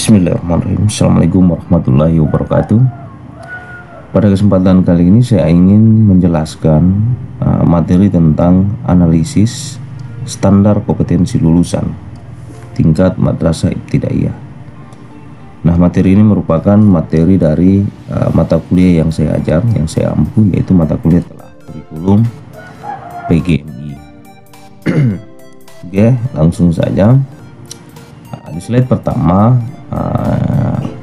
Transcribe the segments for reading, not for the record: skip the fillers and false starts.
Bismillahirrahmanirrahim. Assalamualaikum warahmatullahi wabarakatuh. Pada kesempatan kali ini saya ingin menjelaskan materi tentang analisis standar kompetensi lulusan tingkat madrasah ibtidaiyah. Nah, materi ini merupakan materi dari mata kuliah yang saya ajar, yang saya ampu, yaitu mata kuliah telah kurikulum PGMI. Oke, langsung saja. Di slide pertama,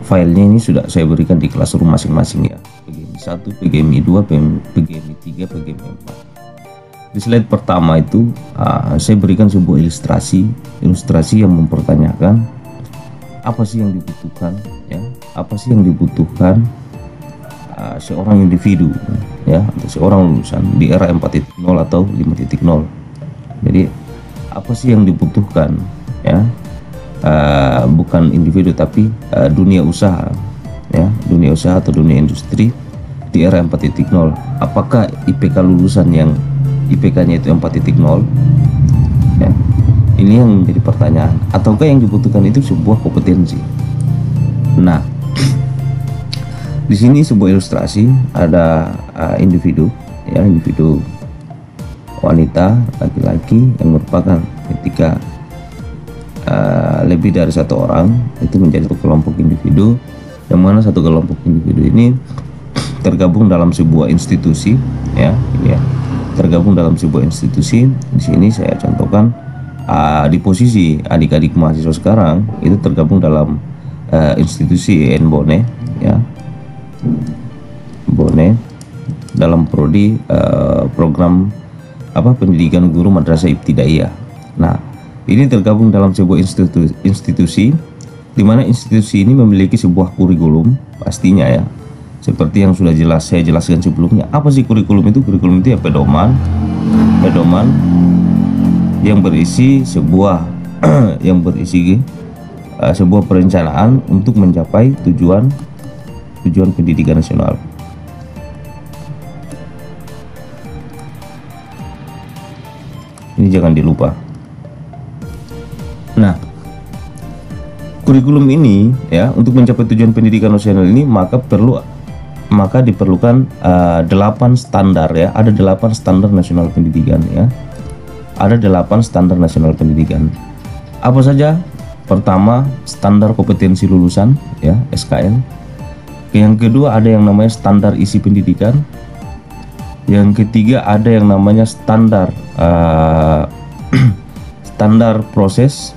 filenya ini sudah saya berikan di classroom masing-masing ya, PGMI 1, PGMI 2, PGMI 3, PGMI 4. Di slide pertama itu saya berikan sebuah ilustrasi yang mempertanyakan apa sih yang dibutuhkan ya, apa sih yang dibutuhkan seorang individu ya, atau seorang lulusan di era 4.0 atau 5.0. Jadi apa sih yang dibutuhkan ya, bukan individu tapi dunia usaha ya, dunia usaha atau dunia industri di era 4.0. Apakah IPK lulusan yang IPK-nya itu 4.0 ya, ini yang menjadi pertanyaan, ataukah yang dibutuhkan itu sebuah kompetensi. Nah, di sini sebuah ilustrasi ada individu ya, individu wanita laki-laki yang merupakan ketika lebih dari satu orang itu menjadi satu kelompok individu, yang mana satu kelompok individu ini tergabung dalam sebuah institusi ya, tergabung dalam sebuah institusi. Di sini saya contohkan di posisi adik-adik mahasiswa sekarang itu tergabung dalam institusi Bone ya, Bone dalam prodi program pendidikan guru madrasah ibtidaiyah. Nah, ini tergabung dalam sebuah institusi di mana institusi ini memiliki sebuah kurikulum pastinya ya. Seperti yang sudah saya jelaskan sebelumnya. Apa sih kurikulum itu? Kurikulum itu ya pedoman yang berisi sebuah sebuah perencanaan untuk mencapai tujuan pendidikan nasional. Ini jangan dilupa. Nah, kurikulum ini ya, untuk mencapai tujuan pendidikan nasional ini maka diperlukan 8 standar ya. Ada 8 standar nasional pendidikan ya. Ada 8 standar nasional pendidikan. Apa saja? Pertama, standar kompetensi lulusan ya, SKN. Yang kedua, ada yang namanya standar isi pendidikan. Yang ketiga, ada yang namanya standar standar proses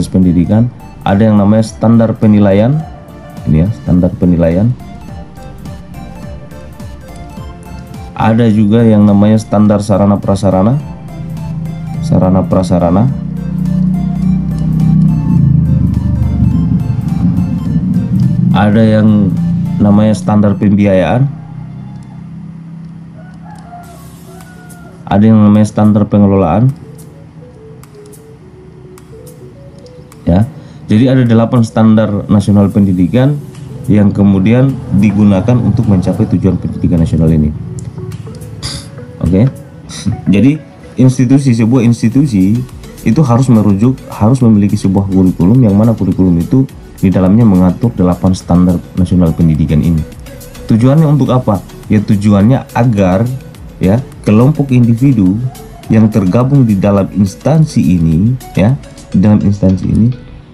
pendidikan. Ada yang namanya standar penilaian, ini ya, standar penilaian. Ada juga yang namanya standar sarana prasarana. Ada yang namanya standar pembiayaan. Ada yang namanya standar pengelolaan. Ya, jadi ada 8 standar nasional pendidikan yang kemudian digunakan untuk mencapai tujuan pendidikan nasional ini. Oke. Jadi sebuah institusi itu harus memiliki sebuah kurikulum, yang mana kurikulum itu di dalamnya mengatur 8 standar nasional pendidikan ini. Tujuannya untuk apa? Ya, tujuannya agar ya kelompok individu yang tergabung di dalam instansi ini ya,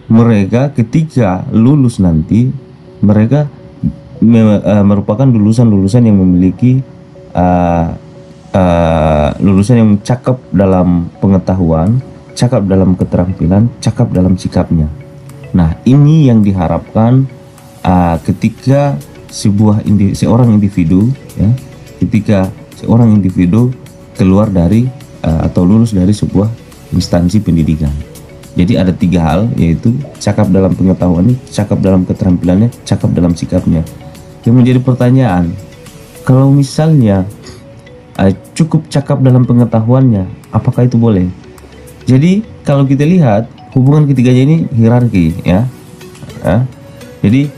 mereka ketika lulus nanti mereka merupakan lulusan yang memiliki lulusan yang cakap dalam pengetahuan, cakap dalam keterampilan, cakap dalam sikapnya. Nah, ini yang diharapkan ketika seorang individu ya, ketika seorang individu keluar dari atau lulus dari sebuah instansi pendidikan. Jadi ada 3 hal, yaitu cakap dalam pengetahuannya, cakap dalam keterampilannya, cakap dalam sikapnya. Yang menjadi pertanyaan, kalau misalnya cukup cakap dalam pengetahuannya, apakah itu boleh? Jadi kalau kita lihat hubungan ketiganya ini hierarki ya. Jadi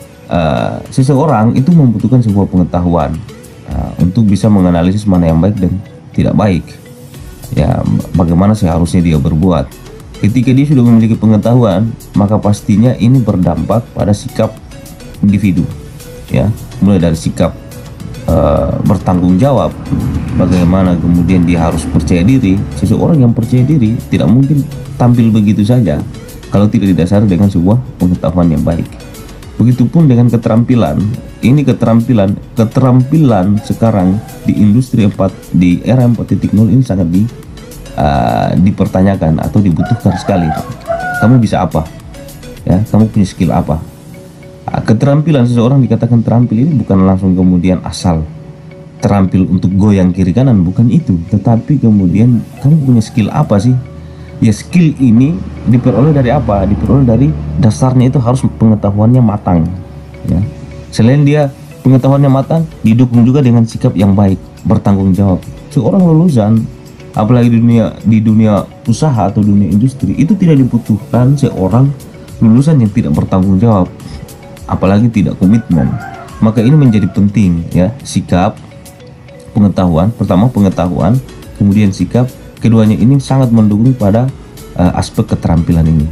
seseorang itu membutuhkan sebuah pengetahuan untuk bisa menganalisis mana yang baik dan tidak baik ya, bagaimana seharusnya dia berbuat. Ketika dia sudah memiliki pengetahuan, maka pastinya ini berdampak pada sikap individu, ya, mulai dari sikap bertanggung jawab, bagaimana kemudian dia harus percaya diri. Seseorang yang percaya diri tidak mungkin tampil begitu saja kalau tidak didasari dengan sebuah pengetahuan yang baik. Begitupun dengan keterampilan. Ini keterampilan sekarang di industri 4, di era 4.0 ini sangat dipertanyakan atau dibutuhkan sekali. Kamu bisa apa? Ya, kamu punya skill apa? Keterampilan seseorang dikatakan terampil ini bukan langsung kemudian asal terampil untuk goyang kiri kanan, bukan itu, tetapi kemudian kamu punya skill apa sih? Ya, skill ini diperoleh dari apa? Diperoleh dari dasarnya itu harus pengetahuannya matang, ya. Selain dia pengetahuannya matang, didukung juga dengan sikap yang baik, bertanggung jawab. Seorang lulusan, apalagi di dunia usaha atau dunia industri, itu tidak dibutuhkan seorang lulusan yang tidak bertanggung jawab, apalagi tidak komitmen. Maka ini menjadi penting, ya, sikap, pengetahuan. Pertama pengetahuan, kemudian sikap. Keduanya ini sangat mendukung pada aspek keterampilan ini.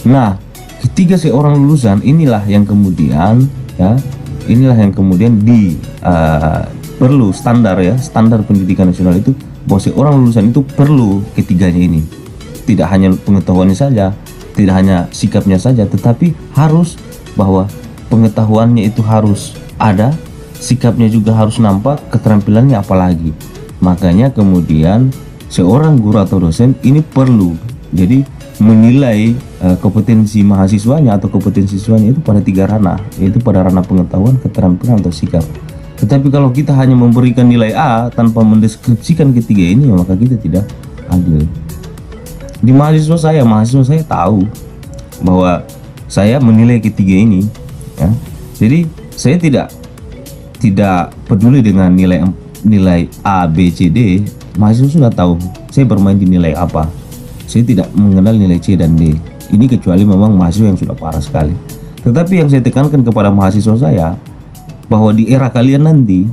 Nah, ketiga seorang lulusan inilah yang kemudian, ya, inilah yang kemudian perlu standar, ya, standar pendidikan nasional itu, bahwa seorang lulusan itu perlu ketiganya ini. Tidak hanya pengetahuannya saja, tidak hanya sikapnya saja, tetapi harus bahwa pengetahuannya itu harus ada, sikapnya juga harus nampak, keterampilannya apalagi. Makanya kemudian seorang guru atau dosen ini perlu jadi menilai kompetensi mahasiswanya atau kompetensi siswanya itu pada 3 ranah, yaitu pada ranah pengetahuan, keterampilan, atau sikap. Tetapi kalau kita hanya memberikan nilai A tanpa mendeskripsikan ketiga ini, maka kita tidak adil. Di mahasiswa saya tahu bahwa saya menilai ketiga ini, ya. Jadi saya tidak peduli dengan nilai A, B, C, D. Mahasiswa sudah tahu saya bermain di nilai apa. Saya tidak mengenal nilai C dan D. Ini kecuali memang mahasiswa yang sudah parah sekali. Tetapi yang saya tekankan kepada mahasiswa saya, bahwa di era kalian nanti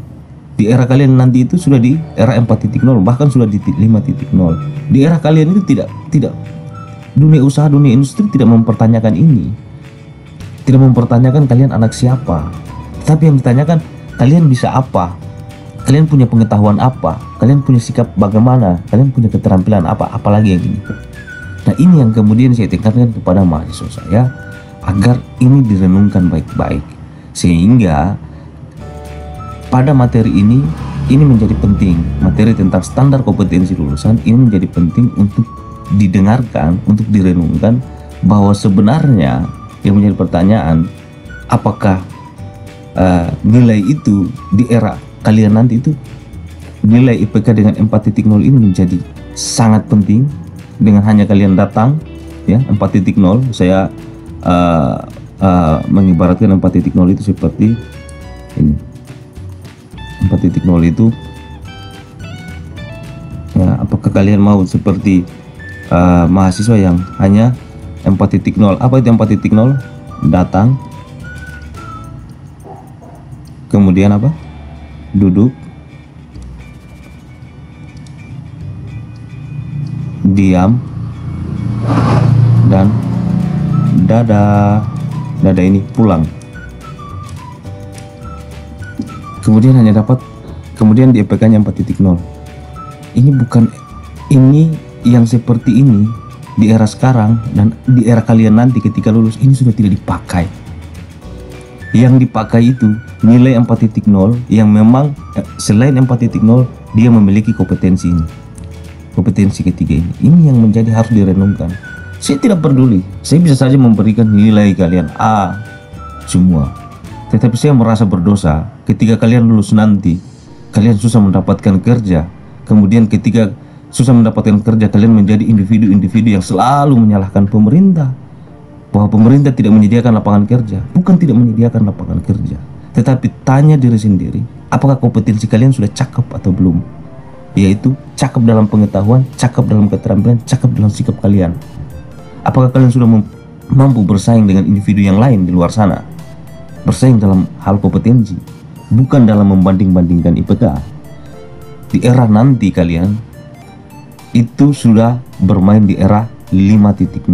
itu sudah di era 4.0, bahkan sudah di 5.0. Di era kalian itu tidak dunia usaha, dunia industri tidak mempertanyakan ini. Tidak mempertanyakan kalian anak siapa. Tapi yang ditanyakan, kalian bisa apa? Kalian punya pengetahuan apa? Kalian punya sikap bagaimana? Kalian punya keterampilan apa? Apalagi yang ini. Nah, ini yang kemudian saya tekankan kepada mahasiswa saya, agar ini direnungkan baik-baik, sehingga pada materi ini menjadi penting. Materi tentang standar kompetensi lulusan ini menjadi penting untuk didengarkan, untuk direnungkan, bahwa sebenarnya yang menjadi pertanyaan, apakah nilai itu di era kalian nanti itu, nilai IPK dengan 4.0 ini menjadi sangat penting. Dengan hanya kalian datang, ya, 4.0, saya mengibaratkan 4.0 itu seperti ini. 4.0 itu, ya, apakah kalian mau seperti mahasiswa yang hanya 4.0? Apa itu 4.0? Datang, kemudian apa? Duduk, diam, dan dadah ini pulang. Kemudian kemudian di IPK-nya 4.0. Ini yang seperti ini di era sekarang dan di era kalian nanti ketika lulus ini sudah tidak dipakai. Yang dipakai itu nilai 4.0 yang memang selain 4.0 dia memiliki kompetensi ini. Kompetensi ketiga ini. Ini yang menjadi harus direnungkan. Saya tidak peduli. Saya bisa saja memberikan nilai kalian A semua. Tetapi saya merasa berdosa ketika kalian lulus nanti, kalian susah mendapatkan kerja. Kemudian ketika susah mendapatkan kerja, kalian menjadi individu-individu yang selalu menyalahkan pemerintah, bahwa pemerintah tidak menyediakan lapangan kerja. Bukan tidak menyediakan lapangan kerja, tetapi tanya diri sendiri, apakah kompetensi kalian sudah cakep atau belum? Yaitu cakep dalam pengetahuan, cakep dalam keterampilan, cakep dalam sikap kalian. Apakah kalian sudah mampu bersaing dengan individu yang lain di luar sana? Bersaing dalam hal kompetensi, bukan dalam membanding-bandingkan IPK. Di era nanti kalian itu sudah bermain di era 5.0.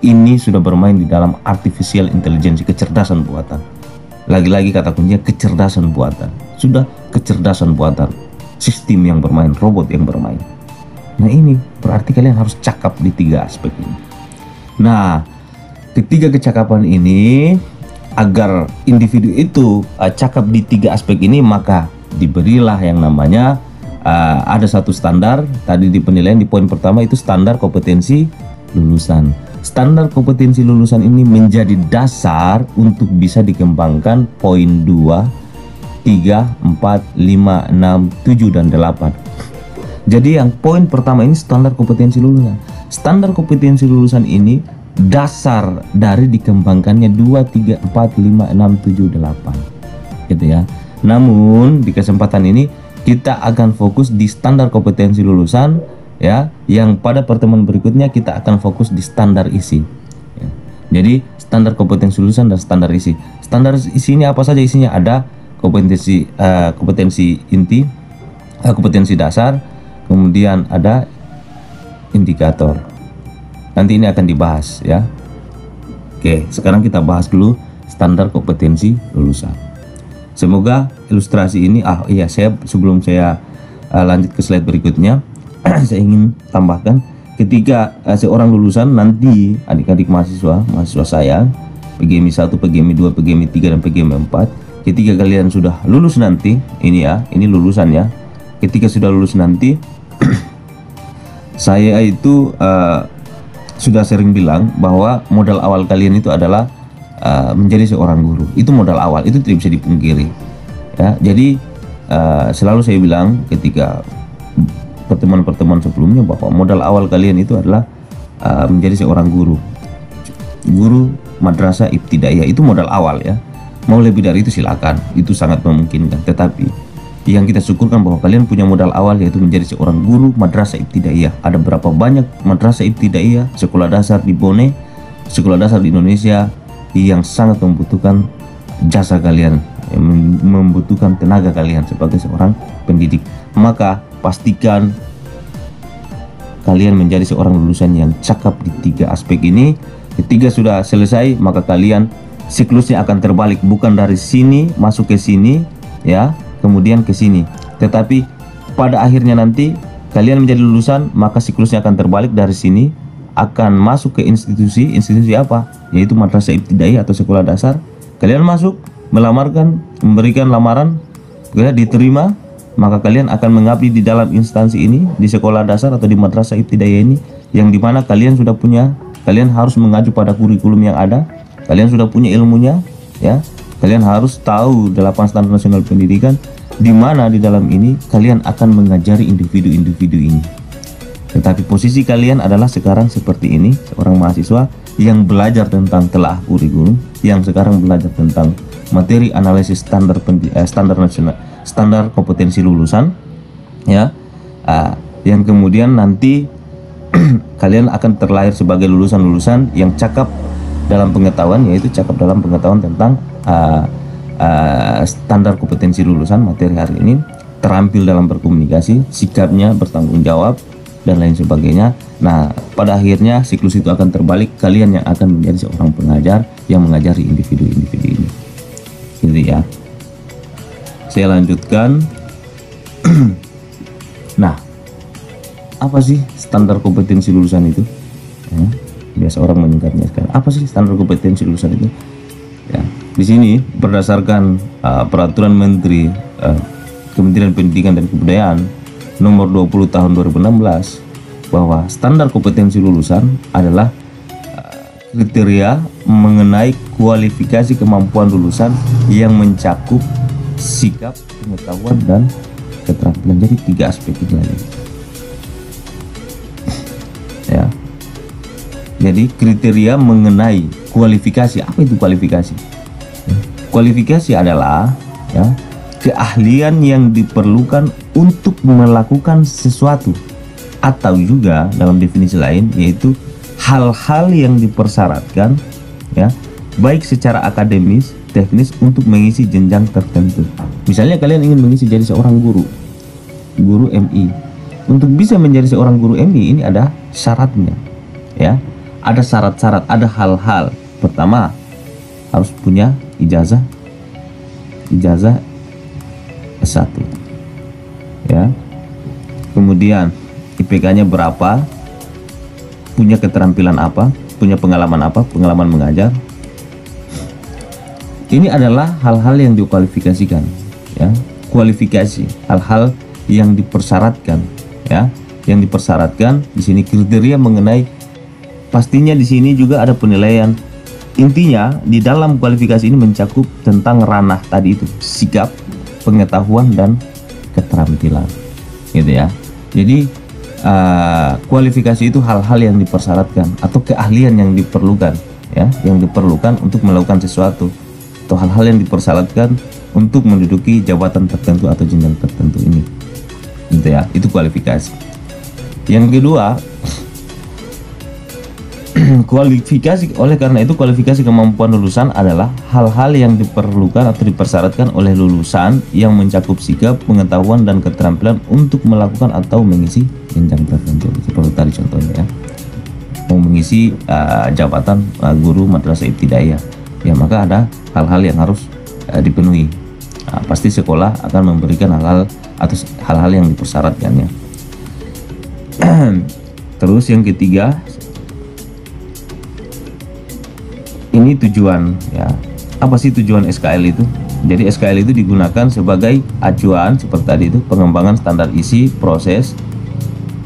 Ini sudah bermain di dalam artificial intelligence, kecerdasan buatan. Lagi-lagi kata kuncinya kecerdasan buatan. Sudah kecerdasan buatan, sistem yang bermain, robot yang bermain. Nah ini berarti kalian harus cakap di 3 aspek ini. Nah, ketiga kecakapan ini, agar individu itu cakap di 3 aspek ini, maka diberilah yang namanya ada satu standar. Tadi di penilaian di poin pertama itu standar kompetensi lulusan. Standar kompetensi lulusan ini menjadi dasar untuk bisa dikembangkan poin 2, 3, 4, 5, 6, 7, dan 8. Jadi yang poin pertama ini standar kompetensi lulusan. Standar kompetensi lulusan ini dasar dari dikembangkannya 2, 3, 4, 5, 6, 7, 8 gitu ya. Namun di kesempatan ini kita akan fokus di standar kompetensi lulusan ya, yang pada pertemuan berikutnya kita akan fokus di standar isi ya. Jadi standar kompetensi lulusan dan standar isi. Standar isi ini apa saja isinya? Ada kompetensi inti, kompetensi dasar, kemudian ada indikator. Nanti ini akan dibahas ya. Oke, sekarang kita bahas dulu standar kompetensi lulusan. Semoga ilustrasi ini, sebelum saya lanjut ke slide berikutnya, saya ingin tambahkan, ketika seorang lulusan nanti, adik-adik mahasiswa saya, PGMI 1, PGMI 2, PGMI 3, dan PGMI 4, ketika kalian sudah lulus nanti, ini lulusan ya. Ketika sudah lulus nanti, saya itu sudah sering bilang bahwa modal awal kalian itu adalah menjadi seorang guru. Itu modal awal, itu tidak bisa dipungkiri ya. Jadi selalu saya bilang ketika pertemuan-pertemuan sebelumnya bahwa modal awal kalian itu adalah menjadi seorang guru madrasah ibtidaiyah. Itu modal awal ya. Mau lebih dari itu silakan, itu sangat memungkinkan. Tetapi yang kita syukurkan bahwa kalian punya modal awal, yaitu menjadi seorang guru madrasah ibtidaiyah. Ada berapa banyak madrasah ibtidaiyah, sekolah dasar di Bone, sekolah dasar di Indonesia yang sangat membutuhkan jasa kalian, membutuhkan tenaga kalian sebagai seorang pendidik. Maka pastikan kalian menjadi seorang lulusan yang cakap di 3 aspek ini. Ketika sudah selesai, maka kalian siklusnya akan terbalik, bukan dari sini masuk ke sini ya, kemudian ke sini, tetapi pada akhirnya nanti kalian menjadi lulusan, maka siklusnya akan terbalik, dari sini akan masuk ke institusi apa? Yaitu madrasah ibtidaiyah atau sekolah dasar. Kalian masuk, melamarkan, memberikan lamaran, diterima, maka kalian akan mengabdi di dalam instansi ini, di sekolah dasar atau di madrasah ibtidaiyah ini, yang dimana kalian sudah punya, kalian harus mengacu pada kurikulum yang ada, kalian sudah punya ilmunya ya. Kalian harus tahu 8 standar nasional pendidikan, di mana di dalam ini kalian akan mengajari individu-individu ini. Tetapi posisi kalian adalah sekarang seperti ini, seorang mahasiswa yang belajar tentang telaah kurikulum, yang sekarang belajar tentang materi analisis standar nasional, standar kompetensi lulusan ya, yang kemudian nanti kalian akan terlahir sebagai lulusan-lulusan yang cakap dalam pengetahuan, yaitu cakap dalam pengetahuan tentang standar kompetensi lulusan materi hari ini, terampil dalam berkomunikasi, sikapnya bertanggung jawab, dan lain sebagainya. Nah, pada akhirnya siklus itu akan terbalik, kalian yang akan menjadi seorang pengajar yang mengajari individu-individu ini. Gitu ya. Saya lanjutkan. Nah, apa sih standar kompetensi lulusan itu? Ya, biasa orang menyingkatnya sekarang. Apa sih standar kompetensi lulusan itu? Ya, di sini berdasarkan peraturan Menteri Kementerian Pendidikan dan Kebudayaan nomor 20 tahun 2016, bahwa standar kompetensi lulusan adalah kriteria mengenai kualifikasi kemampuan lulusan yang mencakup sikap, pengetahuan, dan keterampilan. Jadi 3 aspek itu aja ya. Jadi kriteria mengenai kualifikasi. Apa itu kualifikasi? Kualifikasi adalah ya, keahlian yang diperlukan untuk melakukan sesuatu, atau juga dalam definisi lain yaitu hal-hal yang dipersyaratkan ya, baik secara akademis, teknis, untuk mengisi jenjang tertentu. Misalnya kalian ingin mengisi jadi seorang guru MI. Untuk bisa menjadi seorang guru MI ini ada syaratnya. ya. Ada syarat-syarat, ada hal-hal. Pertama, harus punya ijazah S1, ya. Kemudian IPK-nya berapa, punya keterampilan apa, punya pengalaman apa, pengalaman mengajar. Ini adalah hal-hal yang dikualifikasikan, ya. Kualifikasi, hal-hal yang dipersyaratkan, ya. Yang dipersyaratkan di sini kriteria mengenai, pastinya di sini juga ada penilaian. Intinya di dalam kualifikasi ini mencakup tentang ranah tadi itu, sikap, pengetahuan, dan keterampilan, gitu ya. Jadi kualifikasi itu hal-hal yang dipersyaratkan atau keahlian yang diperlukan, ya, yang diperlukan untuk melakukan sesuatu, atau hal-hal yang dipersyaratkan untuk menduduki jabatan tertentu atau jenjang tertentu ini, gitu ya. Itu kualifikasi. Yang kedua, kualifikasi, oleh karena itu kualifikasi kemampuan lulusan adalah hal-hal yang diperlukan atau dipersyaratkan oleh lulusan yang mencakup sikap, pengetahuan, dan keterampilan untuk melakukan atau mengisi jenjang tertentu. Seperti tadi contohnya, ya, mau mengisi jabatan guru madrasah ibtidaiyah, ya, maka ada hal-hal yang harus dipenuhi. Pasti sekolah akan memberikan hal-hal atau hal-hal yang dipersyaratkannya. Terus yang ketiga, ini tujuan, ya. Apa sih tujuan SKL itu? Jadi SKL itu digunakan sebagai acuan seperti tadi itu, pengembangan standar isi, proses,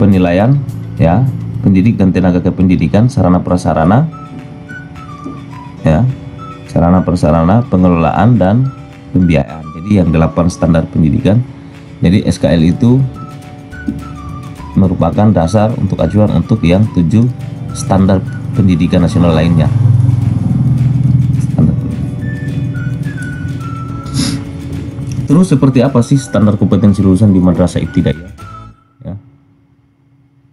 penilaian, ya, pendidik dan tenaga kependidikan, sarana prasarana, ya, sarana prasarana, pengelolaan, dan pembiayaan. Jadi yang 8 standar pendidikan. Jadi SKL itu merupakan dasar untuk acuan untuk yang 7 standar pendidikan nasional lainnya. Terus seperti apa sih standar kompetensi lulusan di madrasah ibtidaiyah? Ya.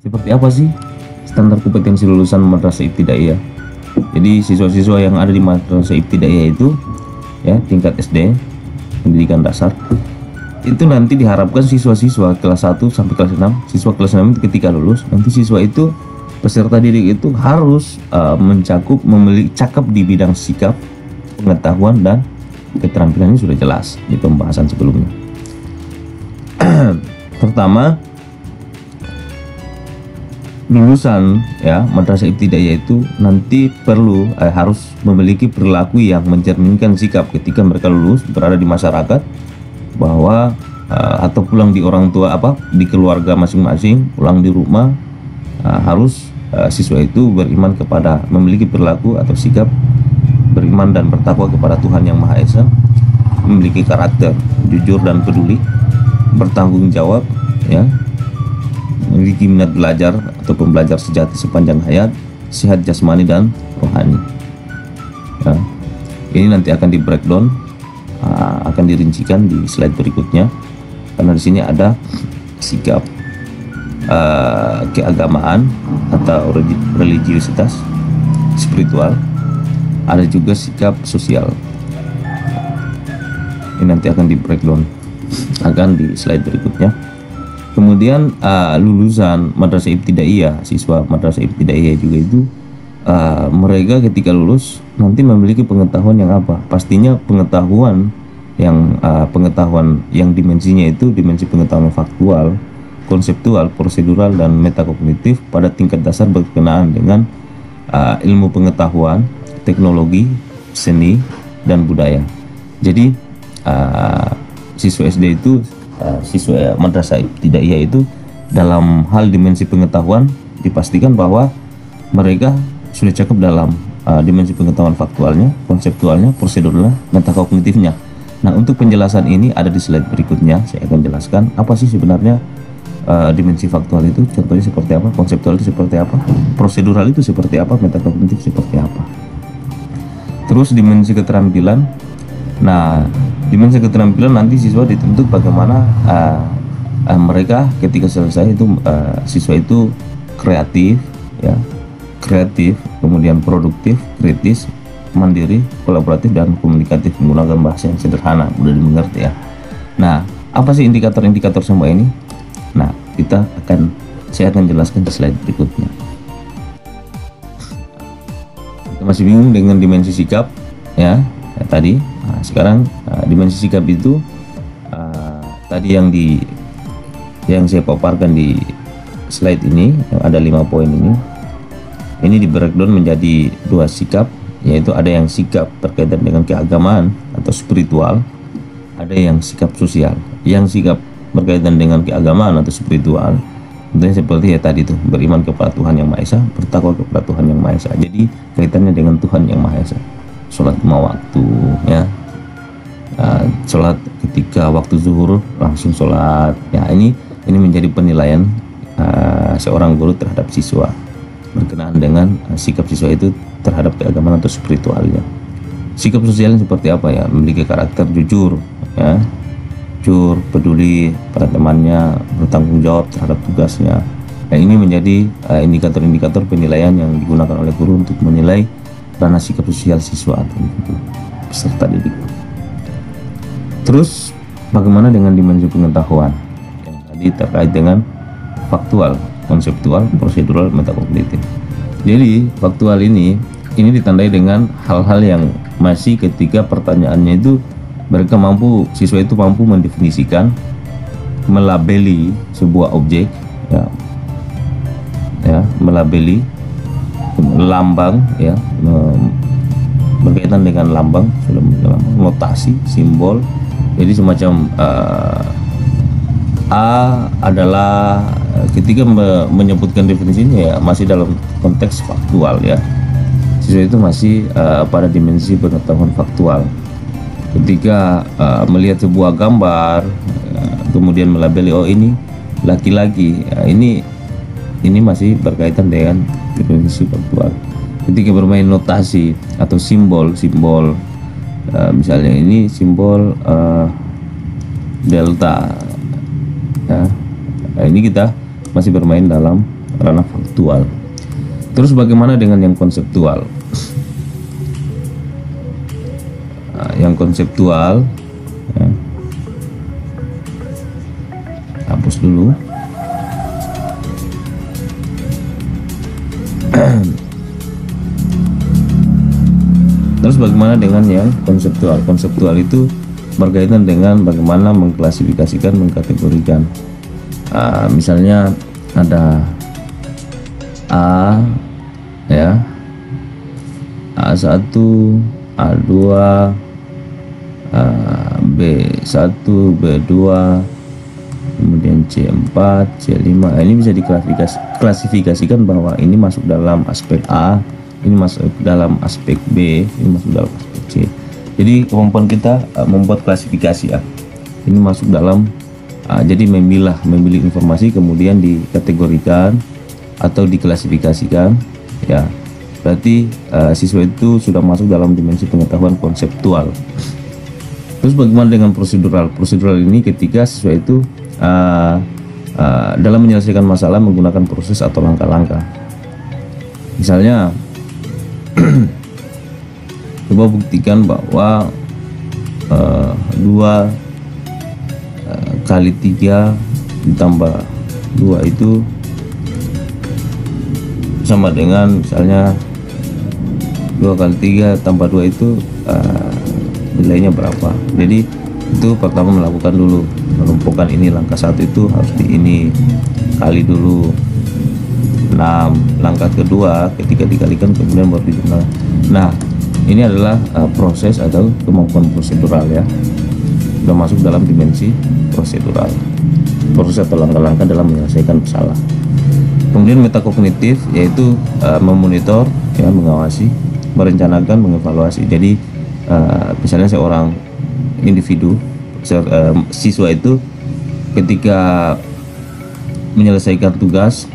Seperti apa sih standar kompetensi lulusan madrasah ibtidaiyah? Jadi siswa-siswa yang ada di madrasah ibtidaiyah itu, ya, tingkat SD, pendidikan dasar, itu nanti diharapkan siswa-siswa kelas 1 sampai kelas 6, siswa kelas 6 itu ketika lulus, nanti siswa itu, peserta didik itu harus memiliki cakap di bidang sikap, pengetahuan, dan keterampilannya sudah jelas di pembahasan sebelumnya. Pertama, lulusan, ya, madrasah ibtidaiyah itu nanti harus memiliki perilaku yang mencerminkan sikap ketika mereka lulus, berada di masyarakat, bahwa atau pulang di orang tua, di keluarga masing-masing, pulang di rumah, harus siswa itu beriman kepada, memiliki perilaku atau sikap beriman dan bertakwa kepada Tuhan Yang Maha Esa, memiliki karakter jujur dan peduli, bertanggung jawab, ya, memiliki minat belajar atau pembelajar sejati sepanjang hayat, sehat jasmani dan rohani. Ya. Ini nanti akan di breakdown, akan dirincikan di slide berikutnya, karena di sini ada sikap keagamaan atau religiusitas, spiritual, ada juga sikap sosial. Ini nanti akan di breakdown, akan di slide berikutnya. Kemudian lulusan madrasah ibtidaiyah, siswa madrasah ibtidaiyah juga itu, mereka ketika lulus nanti memiliki pengetahuan yang apa? Pastinya pengetahuan yang dimensinya itu dimensi pengetahuan faktual, konseptual, prosedural, dan metakognitif pada tingkat dasar berkenaan dengan ilmu pengetahuan, teknologi, seni, dan budaya. Jadi siswa SD itu, siswa madrasah ibtidaiyah itu, dalam hal dimensi pengetahuan dipastikan bahwa mereka sudah cukup dalam dimensi pengetahuan faktualnya, konseptualnya, proseduralnya, metakognitifnya. Nah, untuk penjelasan ini ada di slide berikutnya. Saya akan jelaskan apa sih sebenarnya dimensi faktual itu, contohnya seperti apa, konseptual itu seperti apa, prosedural itu seperti apa, metakognitif seperti apa. Terus dimensi keterampilan. Nah, dimensi keterampilan nanti siswa dituntut bagaimana mereka ketika selesai itu, siswa itu kreatif, ya, kreatif, kemudian produktif, kritis, mandiri, kolaboratif, dan komunikatif menggunakan bahasa yang sederhana, mudah dimengerti, ya. Nah, apa sih indikator-indikator semua ini? Nah, saya akan jelaskan di slide berikutnya. Kita masih bingung dengan dimensi sikap ya, tadi. Nah, sekarang dimensi sikap itu tadi yang saya paparkan di slide ini, yang ada 5 poin ini di breakdown menjadi 2 sikap, yaitu ada yang sikap berkaitan dengan keagamaan atau spiritual, ada yang sikap sosial. Yang sikap berkaitan dengan keagamaan atau spiritual tentunya seperti ya tadi tuh, beriman kepada Tuhan Yang Maha Esa, bertakwa kepada Tuhan Yang Maha Esa. Jadi kaitannya dengan Tuhan Yang Maha Esa. Sholat 5 waktu ya, sholat ketika waktu zuhur langsung sholat ya. Ini menjadi penilaian seorang guru terhadap siswa berkenaan dengan sikap siswa itu terhadap keagamaan atau spiritualnya. Sikap sosialnya seperti apa ya? Memiliki karakter jujur ya, jujur, peduli pada temannya, bertanggung jawab terhadap tugasnya. Nah, ini menjadi indikator-indikator penilaian yang digunakan oleh guru untuk menilai ranah sikap sosial siswa atau peserta didik. Terus bagaimana dengan dimensi pengetahuan yang tadi terkait dengan faktual, konseptual, prosedural, metakognitif. Jadi faktual ini ditandai dengan hal-hal yang masih ketika pertanyaannya itu siswa itu mampu mendefinisikan, melabeli sebuah objek ya, melabeli lambang ya, berkaitan dengan lambang, notasi, simbol. Jadi semacam A adalah ketika menyebutkan definisinya ya masih dalam konteks faktual ya. Siswa itu masih pada dimensi pengetahuan faktual. Ketika melihat sebuah gambar kemudian melabeli oh ini laki-laki, ini masih berkaitan dengan definisi faktual. Ketika bermain notasi atau simbol, misalnya ini simbol delta ya. Nah, ini kita masih bermain dalam ranah faktual. Terus bagaimana dengan yang konseptual? Nah, yang konseptual ya. Hapus dulu. Terus bagaimana dengan yang konseptual? Konseptual itu berkaitan dengan bagaimana mengklasifikasikan, mengkategorikan. Misalnya ada A ya, A1, A2, B1, B2, kemudian C4, C5. Ini bisa diklasifikasikan bahwa ini masuk dalam aspek A, ini masuk dalam aspek B, ini masuk dalam aspek C. Jadi kemampuan kita membuat klasifikasi ya. Ini masuk dalam jadi memilih informasi kemudian dikategorikan atau diklasifikasikan ya. Berarti siswa itu sudah masuk dalam dimensi pengetahuan konseptual. Terus bagaimana dengan prosedural? Prosedural ini ketika siswa itu dalam menyelesaikan masalah menggunakan proses atau langkah-langkah. Misalnya coba buktikan bahwa 2 kali 3 ditambah 2 itu sama dengan misalnya 2 kali 3 tambah 2 itu nilainya berapa. Jadi itu pertama melakukan dulu melumpuhkan ini, langkah 1 itu harus ini kali dulu 6, langkah kedua ketika dikalikan kemudian baru dijumlah. Nah ini adalah proses atau kemampuan prosedural ya, sudah masuk dalam dimensi prosedural, proses atau langkah-langkah dalam menyelesaikan masalah. Kemudian metakognitif yaitu memonitor ya, mengawasi, merencanakan, mengevaluasi. Jadi misalnya seorang individu siswa itu ketika menyelesaikan tugas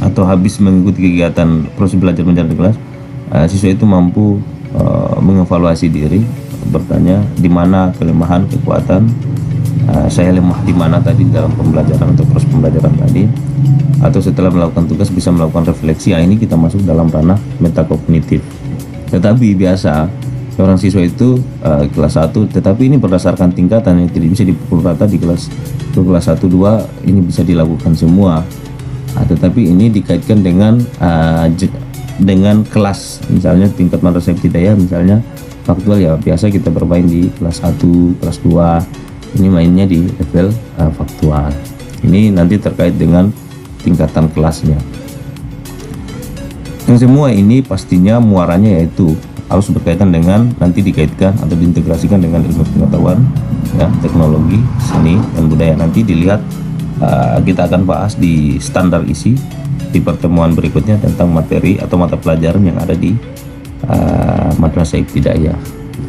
atau habis mengikuti kegiatan proses belajar menjalankan kelas, siswa itu mampu mengevaluasi diri, bertanya di mana kelemahan, kekuatan, saya lemah di mana tadi dalam pembelajaran atau proses pembelajaran tadi, atau setelah melakukan tugas bisa melakukan refleksi. Ini kita masuk dalam ranah metakognitif. Tetapi biasa seorang siswa itu kelas 1, tetapi ini berdasarkan tingkatan yang tidak bisa dipukul rata di kelas 1, 2 ini bisa dilakukan semua. Tetapi ini dikaitkan dengan dengan kelas, misalnya tingkat madrasah ibtidaiyah misalnya faktual ya biasa kita bermain di kelas 1, kelas 2, ini mainnya di level faktual. Ini nanti terkait dengan tingkatan kelasnya. Yang semua ini pastinya muaranya yaitu harus berkaitan dengan, nanti dikaitkan atau diintegrasikan dengan ilmu pengetahuan ya, teknologi, seni dan budaya. Nanti dilihat, kita akan bahas di standar isi di pertemuan berikutnya tentang materi atau mata pelajaran yang ada di madrasah ibtidaiyah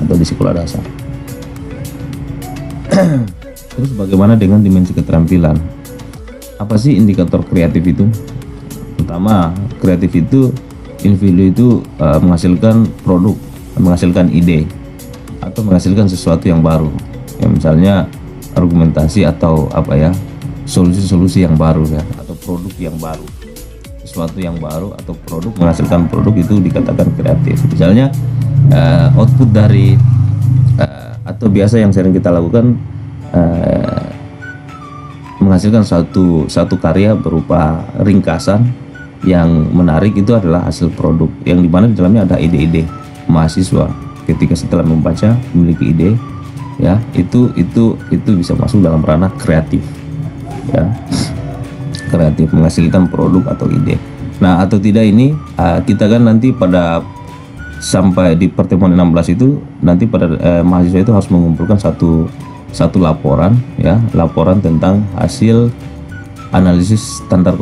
atau di sekolah dasar. Terus bagaimana dengan dimensi keterampilan? Apa sih indikator kreatif itu? Pertama, kreatif itu individu itu menghasilkan produk, menghasilkan ide atau menghasilkan sesuatu yang baru ya, misalnya argumentasi atau apa ya, solusi-solusi yang baru ya, atau produk yang baru, sesuatu yang baru atau produk, menghasilkan produk itu dikatakan kreatif. Misalnya output dari atau biasa yang sering kita lakukan menghasilkan satu karya berupa ringkasan yang menarik, itu adalah hasil produk yang dimana di dalamnya ada ide-ide mahasiswa ketika setelah membaca memiliki ide ya, itu bisa masuk dalam ranah kreatif ya, kreatif menghasilkan produk atau ide. Nah atau tidak ini kita kan nanti pada sampai di pertemuan 16 itu nanti pada mahasiswa itu harus mengumpulkan satu laporan ya, laporan tentang hasil analisis standar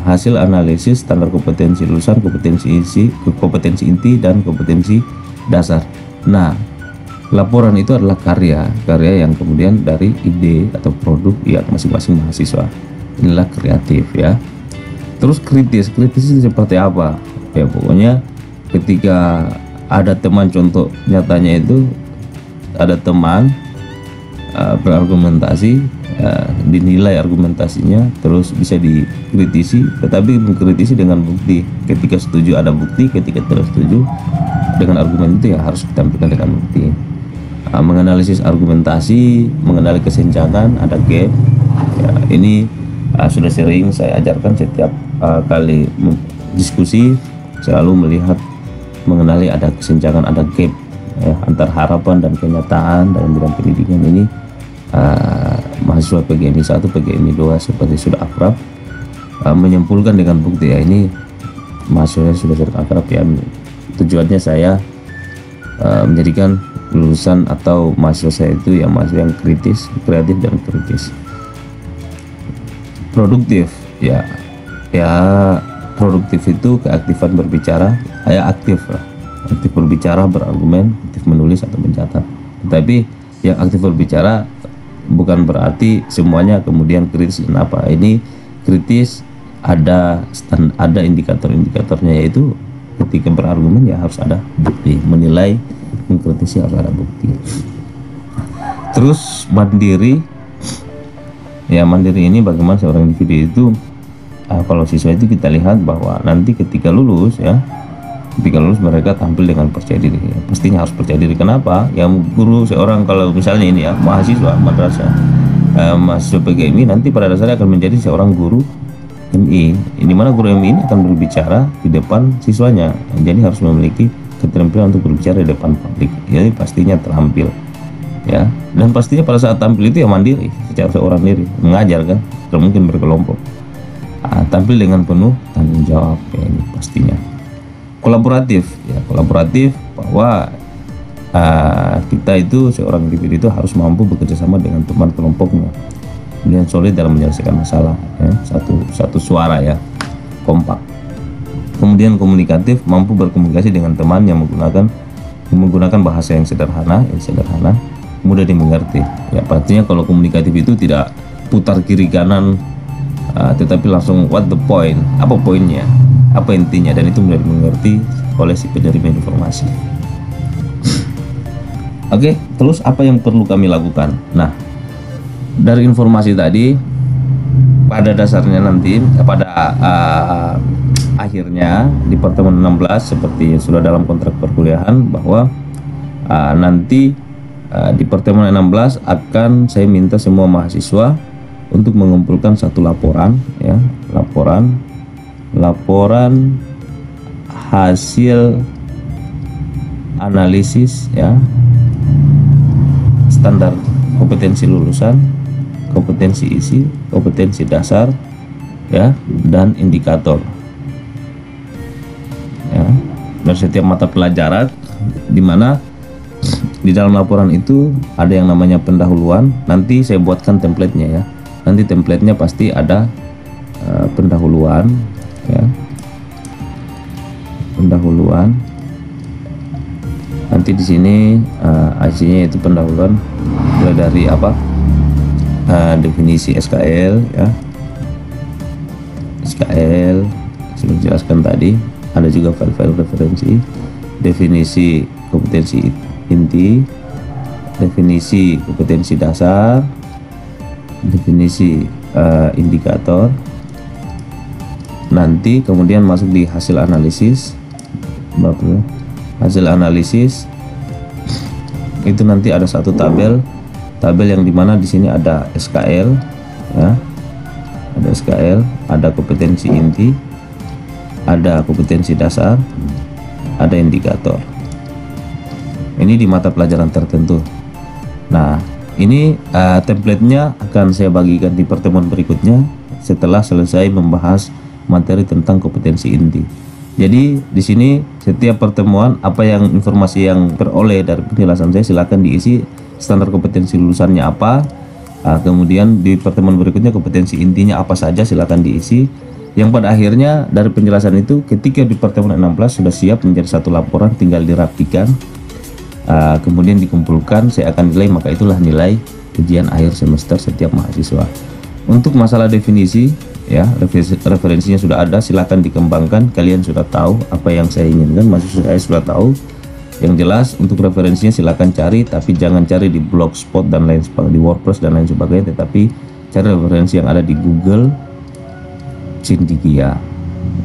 hasil analisis standar kompetensi lulusan, kompetensi inti dan kompetensi dasar. Nah, laporan itu adalah karya yang kemudian dari ide atau produk ya masing-masing mahasiswa. Inilah kreatif ya. Terus kritis itu seperti apa? Ya pokoknya ketika ada teman, contoh nyatanya itu ada teman berargumentasi, dinilai argumentasinya, terus bisa dikritisi, tetapi mengkritisi dengan bukti. Ketika setuju ada bukti, ketika tidak setuju dengan argumen itu ya harus ditampilkan dengan bukti. Menganalisis argumentasi, mengenali kesenjangan, ada gap ya, ini sudah sering saya ajarkan setiap kali diskusi, selalu melihat mengenali ada kesenjangan, ada gap ya, antar harapan dan kenyataan dalam bidang pendidikan ini. Mahasiswa PGMI 1, PGMI 2 seperti sudah akrab, menyimpulkan dengan bukti ya, ini mahasiswa sudah akrab ya. Tujuannya saya menjadikan lulusan atau mahasiswa saya itu ya mahasiswa yang kritis, kreatif dan kritis. Produktif ya produktif itu keaktifan berbicara, aktif berbicara, berargumen, aktif menulis atau mencatat. Tetapi yang aktif berbicara bukan berarti semuanya kemudian kritis dan apa. Ini kritis ada indikator-indikatornya, yaitu ketika berargumen ya harus ada bukti, menilai, mengkritisi harus ada bukti. Terus mandiri ya, mandiri ini bagaimana seorang individu itu kalau siswa itu kita lihat bahwa nanti ketika lulus mereka tampil dengan percaya diri ya. Pastinya harus percaya diri. Kenapa? Ya guru seorang, kalau misalnya ini ya mahasiswa madrasah mahasiswa PGMI nanti pada dasarnya akan menjadi seorang guru MI, di mana guru MI ini akan berbicara di depan siswanya, jadi harus memiliki keterampilan untuk berbicara di depan publik. Jadi pastinya terampil ya, dan pastinya pada saat tampil itu ya mandiri secara seorang diri, mengajar kan, tidak mungkin berkelompok. Tampil dengan penuh tanggung jawab ya, ini pastinya. Kolaboratif bahwa kita itu seorang individu itu harus mampu bekerja sama dengan teman kelompoknya, kemudian solid dalam menyelesaikan masalah ya, satu suara ya, kompak. Kemudian komunikatif, mampu berkomunikasi dengan teman yang menggunakan bahasa yang sederhana, mudah dimengerti ya. Pastinya kalau komunikatif itu tidak putar kiri kanan, tetapi langsung what the point, apa poinnya, apa intinya, dan itu mudah dimengerti oleh si penerima informasi. Oke, terus apa yang perlu kami lakukan? Nah, dari informasi tadi, pada dasarnya nanti pada akhirnya di pertemuan 16 seperti sudah dalam kontrak perkuliahan bahwa nanti di pertemuan 16 akan saya minta semua mahasiswa untuk mengumpulkan satu laporan ya, laporan hasil analisis ya, standar kompetensi lulusan, kompetensi isi, kompetensi dasar ya, dan indikator ya, dari setiap mata pelajaran, di mana di dalam laporan itu ada yang namanya pendahuluan. Nanti saya buatkan templatenya ya, nanti templatenya pasti ada pendahuluan ya, pendahuluan. Nanti di sini IC-nya itu pendahuluan mulai dari apa, definisi SKL ya, SKL sudah dijelaskan tadi. Ada juga file-file referensi, definisi kompetensi inti, definisi kompetensi dasar, definisi indikator. Nanti kemudian masuk di hasil analisis. Hasil analisis itu nanti ada satu tabel yang dimana di sini ada SKL ya, ada SKL, ada kompetensi inti, ada kompetensi dasar, ada indikator. Ini di mata pelajaran tertentu. Nah, ini templatenya akan saya bagikan di pertemuan berikutnya setelah selesai membahas materi tentang kompetensi inti. Jadi di sini setiap pertemuan apa yang informasi yang peroleh dari penjelasan saya silakan diisi standar kompetensi lulusannya apa. Kemudian di pertemuan berikutnya kompetensi intinya apa saja silakan diisi. Yang pada akhirnya dari penjelasan itu ketika di pertemuan 16 sudah siap menjadi satu laporan, tinggal dirapikan, kemudian dikumpulkan, saya akan nilai, maka itulah nilai ujian akhir semester setiap mahasiswa. Untuk masalah definisi ya, referensinya sudah ada, silakan dikembangkan. Kalian sudah tahu apa yang saya inginkan, mahasiswa saya sudah tahu. Yang jelas untuk referensinya silakan cari, tapi jangan cari di Blogspot dan lain sebagainya, di WordPress dan lain sebagainya, tetapi cari referensi yang ada di Google Cintikia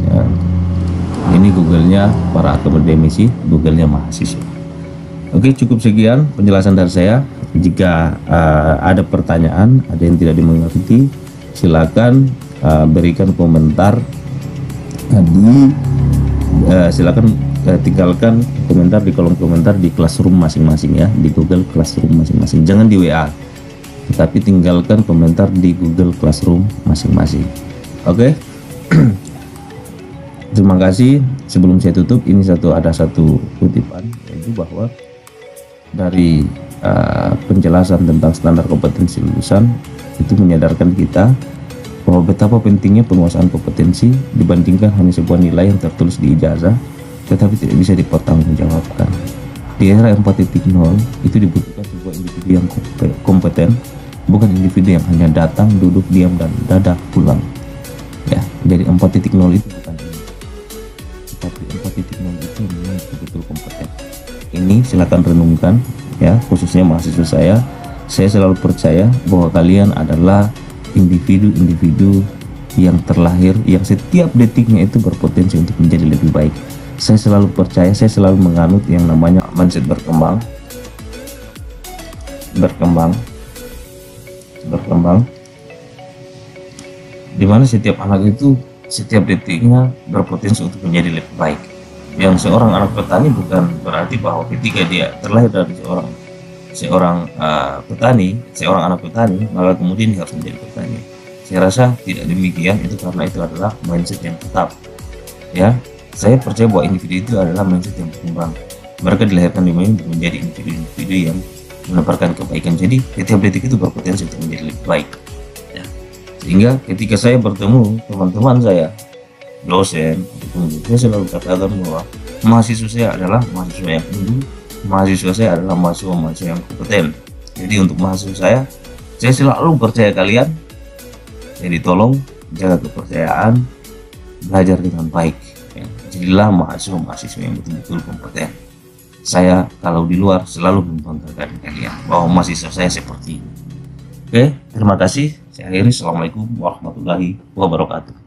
ya. Ini Google-nya para akademisi, Google-nya mahasiswa. Oke, cukup sekian penjelasan dari saya. Jika ada pertanyaan, ada yang tidak dimengerti, silakan berikan komentar silakan tinggalkan komentar di kolom komentar di Classroom masing-masing ya, di Google Classroom masing-masing. Jangan di WA, tetapi tinggalkan komentar di Google Classroom masing-masing. Oke. Terima kasih. Sebelum saya tutup, ini ada satu kutipan, yaitu bahwa dari penjelasan tentang standar kompetensi lulusan itu menyadarkan kita bahwa betapa pentingnya penguasaan kompetensi dibandingkan hanya sebuah nilai yang tertulis di ijazah tetapi tidak bisa dipertanggungjawabkan. Di era 4.0 itu dibutuhkan sebuah individu yang kompeten, bukan individu yang hanya datang, duduk, diam, dan dadak pulang ya. Jadi 4.0 itu bukan ini, tapi 4.0 itu memang betul-betul kompeten. Ini silakan renungkan ya, khususnya mahasiswa saya. Saya selalu percaya bahwa kalian adalah individu-individu yang terlahir, yang setiap detiknya itu berpotensi untuk menjadi lebih baik. Saya selalu percaya, saya selalu menganut yang namanya mindset berkembang, dimana setiap anak itu setiap detiknya berpotensi untuk menjadi lebih baik. Yang seorang anak petani bukan berarti bahwa ketika dia terlahir dari seorang petani, seorang anak petani, maka kemudian dia harus menjadi petani. Saya rasa tidak demikian, itu karena itu adalah mindset yang tetap ya. Saya percaya bahwa individu itu adalah mindset yang berkembang. Mereka dilahirkan di dunia untuk menjadi individu-individu yang menebarkan kebaikan. Jadi setiap detik itu berpotensi untuk menjadi lebih baik ya. Sehingga ketika saya bertemu teman-teman saya, dosen, saya selalu katakan bahwa mahasiswa saya adalah mahasiswa yang unggul, mahasiswa saya adalah mahasiswa yang kompeten. Jadi untuk mahasiswa saya selalu percaya kalian. Jadi tolong jaga kepercayaan, belajar dengan baik ya. Jadilah mahasiswa yang betul-betul kompeten. Saya kalau di luar selalu membanggakan kalian bahwa mahasiswa saya seperti ini. Oke, terima kasih. Saya akhiri. Assalamualaikum warahmatullahi wabarakatuh.